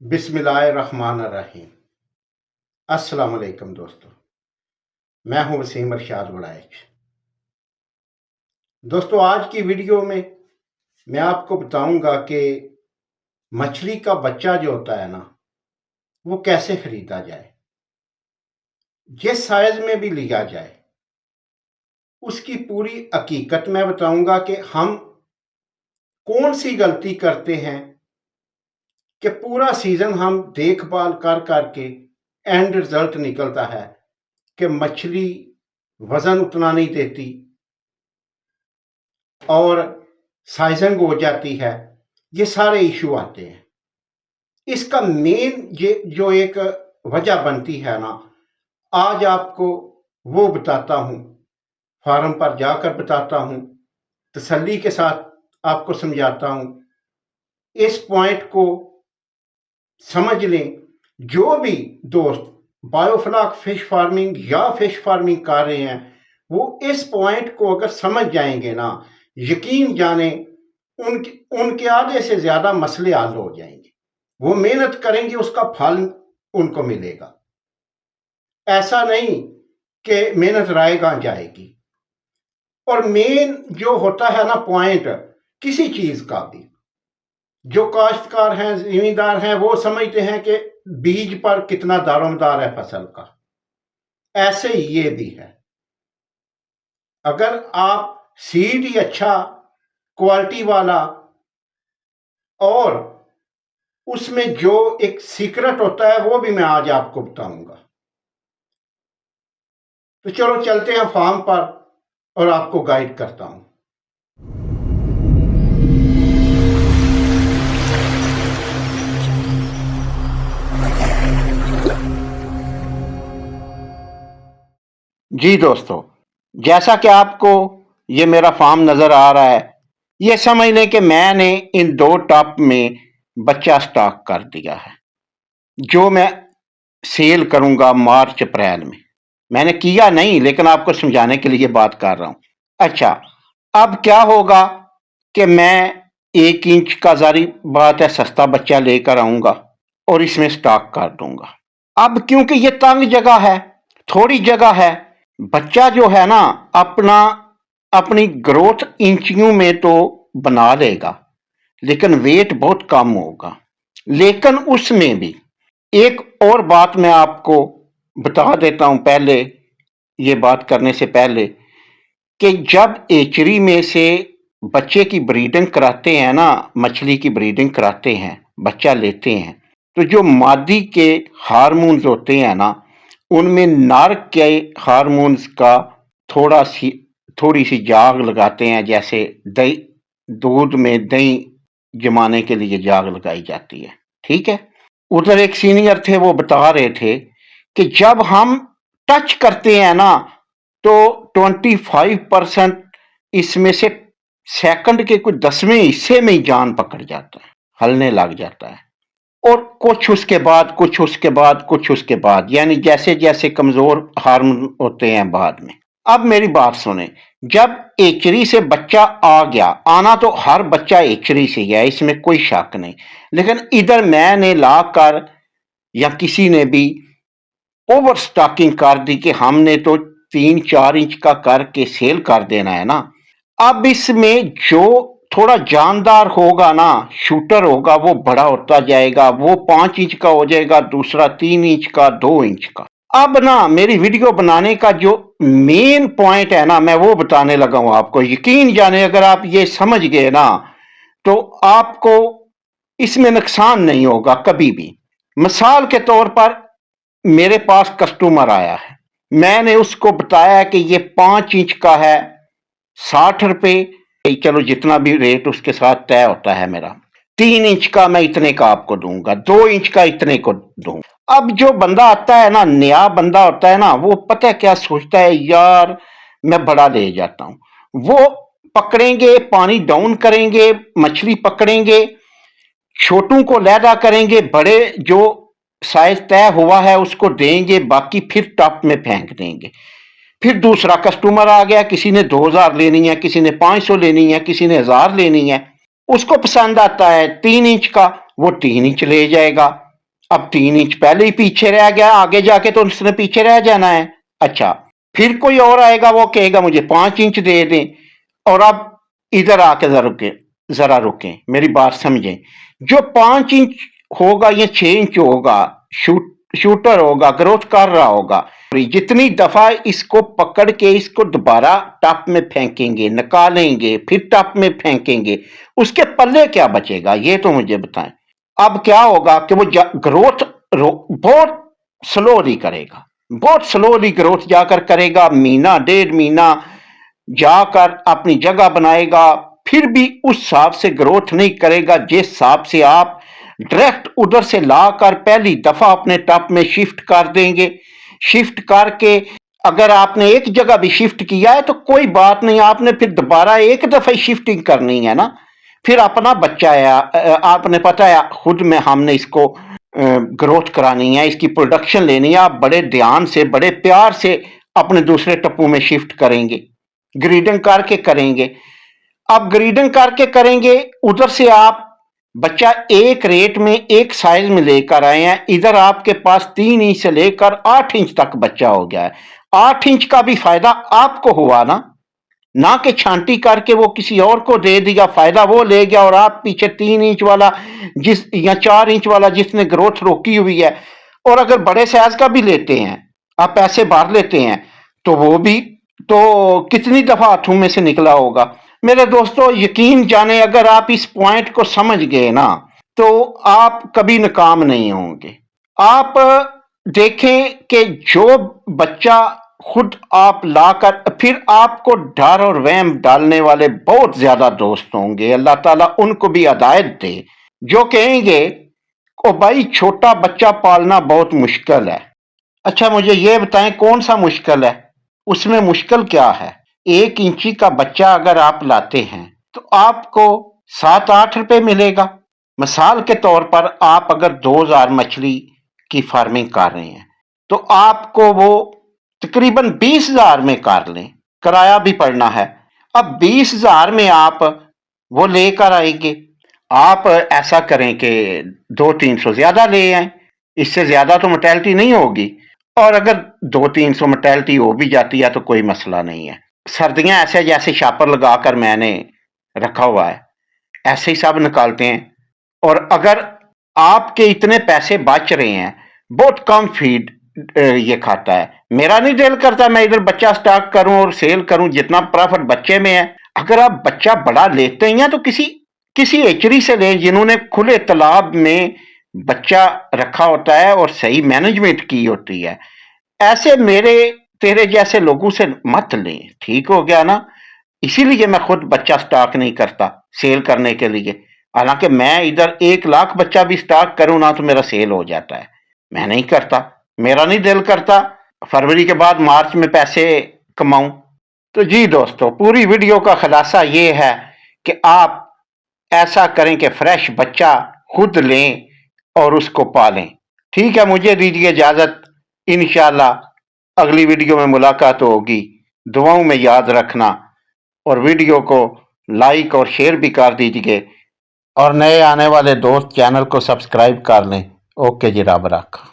बिस्मिल्लाहिर्रहमानिर्रहीम। अस्सलाम वालेकुम दोस्तों, मैं हूं वसीम अरशाद वड़ाइच। दोस्तों, आज की वीडियो में मैं आपको बताऊंगा कि मछली का बच्चा जो होता है ना, वो कैसे खरीदा जाए, जिस साइज में भी लिया जाए। उसकी पूरी हकीकत मैं बताऊंगा कि हम कौन सी गलती करते हैं कि पूरा सीजन हम देखभाल कर करके एंड रिजल्ट निकलता है कि मछली वजन उतना नहीं देती और साइजिंग हो जाती है। ये सारे इशू आते हैं। इसका मेन जो एक वजह बनती है ना, आज आपको वो बताता हूं, फार्म पर जाकर बताता हूं, तसल्ली के साथ आपको समझाता हूं। इस पॉइंट को समझ लें। जो भी दोस्त बायोफ्लॉक फिश फार्मिंग या फिश फार्मिंग कर रहे हैं, वो इस पॉइंट को अगर समझ जाएंगे ना, यकीन जाने उनके आधे से ज्यादा मसले हल हो जाएंगे। वो मेहनत करेंगे, उसका फल उनको मिलेगा। ऐसा नहीं कि मेहनत रायगा जाएगी। और मेन जो होता है ना पॉइंट किसी चीज का भी, जो काश्तकार हैं, जिमींदार हैं, वो समझते हैं कि बीज पर कितना दारोमदार है फसल का। ऐसे ही ये भी है। अगर आप सीड ही अच्छा क्वालिटी वाला, और उसमें जो एक सीक्रेट होता है वो भी मैं आज आपको बताऊंगा। तो चलो चलते हैं फार्म पर और आपको गाइड करता हूं। जी दोस्तों, जैसा कि आपको ये मेरा फार्म नजर आ रहा है, ये समझ लें कि मैंने इन 2 टब में बच्चा स्टॉक कर दिया है, जो मैं सेल करूंगा मार्च अप्रैल में। मैंने किया नहीं, लेकिन आपको समझाने के लिए बात कर रहा हूं। अच्छा, अब क्या होगा कि मैं 1 इंच का, जारी बात है, सस्ता बच्चा लेकर आऊंगा और इसमें स्टॉक कर दूंगा। अब क्योंकि ये तंग जगह है, थोड़ी जगह है, बच्चा जो है ना अपनी ग्रोथ इंचियों में तो बना लेगा, लेकिन वेट बहुत कम होगा। लेकिन उसमें भी एक और बात मैं आपको बता देता हूं, पहले ये बात करने से पहले, कि जब एचरी में से बच्चे की ब्रीडिंग कराते हैं ना, मछली की ब्रीडिंग कराते हैं, बच्चा लेते हैं, तो जो मादी के हार्मोन्स होते हैं ना, उनमें नर के हार्मोन्स का थोड़ी सी जाग लगाते हैं। जैसे दूध में दही जमाने के लिए जाग लगाई जाती है, ठीक है। उधर एक सीनियर थे, वो बता रहे थे कि जब हम टच करते हैं ना, तो 25% इसमें से सेकंड के कुछ 10वें हिस्से में ही जान पकड़ जाता है, हलने लग जाता है। और कुछ उसके बाद, कुछ उसके बाद, कुछ उसके बाद, यानी जैसे जैसे कमजोर हार्मोन होते हैं बाद में। अब मेरी बात सुने, जब एचरी से बच्चा आ गया, आना तो हर बच्चा एचरी से है, इसमें कोई शक नहीं, लेकिन इधर मैंने लाकर या किसी ने भी ओवर स्टॉकिंग कर दी कि हमने तो 3-4 इंच का करके सेल कर देना है ना। अब इसमें जो थोड़ा जानदार होगा ना, शूटर होगा, वो बड़ा होता जाएगा, वो 5 इंच का हो जाएगा, दूसरा 3 इंच का, 2 इंच का। अब ना मेरी वीडियो बनाने का जो मेन पॉइंट है ना, मैं वो बताने लगा हूं आपको। यकीन जाने, अगर आप ये समझ गए ना, तो आपको इसमें नुकसान नहीं होगा कभी भी। मिसाल के तौर पर मेरे पास कस्टमर आया है, मैंने उसको बताया कि ये 5 इंच का है 60 रुपए, चलो जितना भी रेट उसके साथ तय होता है मेरा। 3 इंच का मैं इतने का आपको दूंगा, 2 इंच का इतने को दूंगा। अब जो बंदा आता है ना, नया बंदा होता है ना, वो पता है क्या सोचता है, यार मैं बड़ा ले जाता हूं। वो पकड़ेंगे, पानी डाउन करेंगे, मछली पकड़ेंगे, छोटों को लैदा करेंगे, बड़े जो साइज तय हुआ है उसको देंगे, बाकी फिर टॉप में फेंक देंगे। फिर दूसरा कस्टमर आ गया, किसी ने 2000 लेनी है, किसी ने 500 लेनी है, किसी ने 1000 लेनी है। उसको पसंद आता है 3 इंच का, वो 3 इंच ले जाएगा। अब 3 इंच पहले ही पीछे रह गया, आगे जाके तो उसने पीछे रह जाना है। अच्छा, फिर कोई और आएगा, वो कहेगा मुझे 5 इंच दे दें। और अब इधर आके जरा रुकें, मेरी बात समझें। जो 5 इंच होगा या 6 इंच होगा, शूटर होगा, ग्रोथ कर रहा होगा, जितनी दफा इसको पकड़ के इसको दोबारा टप में फेंकेंगे, निकालेंगे, फिर टप में फेंकेंगे, उसके पल्ले क्या बचेगा, ये तो मुझे बताएं। अब क्या होगा कि वो ग्रोथ बहुत स्लोली करेगा, बहुत स्लोली ग्रोथ जाकर करेगा, महीना 1.5 महीना जाकर अपनी जगह बनाएगा, फिर भी उस हिसाब से ग्रोथ नहीं करेगा जिस हिसाब से आप डायरेक्ट उधर से लाकर पहली दफा अपने टप में शिफ्ट कर देंगे। शिफ्ट करके अगर आपने एक जगह भी शिफ्ट किया है तो कोई बात नहीं, आपने फिर दोबारा एक दफा ही शिफ्टिंग करनी है ना। फिर अपना बच्चा है, आपने पता है खुद में हमने इसको ग्रोथ करानी है, इसकी प्रोडक्शन लेनी है, आप बड़े ध्यान से बड़े प्यार से अपने दूसरे टप्पू में शिफ्ट करेंगे, ग्रीडिंग करके करेंगे। अब ग्रीडिंग करके करेंगे, उधर से आप बच्चा एक रेट में एक साइज में लेकर आए हैं, इधर आपके पास 3 इंच से लेकर 8 इंच तक बच्चा हो गया है। 8 इंच का भी फायदा आपको हुआ ना कि छांटी करके वो किसी और को दे दिया, फायदा वो ले गया और आप पीछे 3 इंच वाला जिस या 4 इंच वाला जिसने ग्रोथ रोकी हुई है। और अगर बड़े साइज का भी लेते हैं, आप पैसे भर लेते हैं, तो वो भी तो कितनी दफा हाथों में से निकला होगा। मेरे दोस्तों, यकीन जाने अगर आप इस पॉइंट को समझ गए ना, तो आप कभी नाकाम नहीं होंगे। आप देखें कि जो बच्चा खुद आप लाकर, फिर आपको डर और वहम डालने वाले बहुत ज्यादा दोस्त होंगे, अल्लाह ताला उनको भी हिदायत दे, जो कहेंगे ओ भाई छोटा बच्चा पालना बहुत मुश्किल है। अच्छा, मुझे ये बताएं कौन सा मुश्किल है, उसमें मुश्किल क्या है। 1 इंची का बच्चा अगर आप लाते हैं तो आपको 7-8 रुपए मिलेगा। मिसाल के तौर पर आप अगर 2000 मछली की फार्मिंग कर रहे हैं तो आपको वो तकरीबन 20,000 में कर लें, किराया भी पड़ना है। अब 20,000 में आप वो लेकर आएंगे, आप ऐसा करें कि 200-300 ज्यादा ले आए, इससे ज्यादा तो मोर्टेलिटी नहीं होगी। और अगर 200-300 मोर्टेलिटी हो भी जाती है तो कोई मसला नहीं है। सर्दियां ऐसे जैसे शापर लगाकर मैंने रखा हुआ है, ऐसे ही सब निकालते हैं। और अगर आपके इतने पैसे बच रहे हैं, बहुत कम फीड ये खाता है, मेरा नहीं दिल करता मैं इधर बच्चा स्टॉक करूं और सेल करूं, जितना प्रॉफिट बच्चे में है। अगर आप बच्चा बड़ा लेते हैं तो किसी एचरी से लें जिन्होंने खुले तालाब में बच्चा रखा होता है और सही मैनेजमेंट की होती है। ऐसे मेरे तेरे जैसे लोगों से मत लें, ठीक हो गया ना। इसीलिए मैं खुद बच्चा स्टॉक नहीं करता सेल करने के लिए, हालांकि मैं इधर 1 लाख बच्चा भी स्टॉक करूं ना तो मेरा सेल हो जाता है। मैं नहीं करता, मेरा नहीं दिल करता फरवरी के बाद मार्च में पैसे कमाऊं। तो जी दोस्तों, पूरी वीडियो का खुलासा ये है कि आप ऐसा करें कि फ्रेश बच्चा खुद लें और उसको पालें। ठीक है, मुझे दीजिए इजाजत, इंशाल्लाह अगली वीडियो में मुलाकात होगी। दुआओं में याद रखना और वीडियो को लाइक और शेयर भी कर दीजिए और नए आने वाले दोस्त चैनल को सब्सक्राइब कर लें। ओके जी, रब रखा।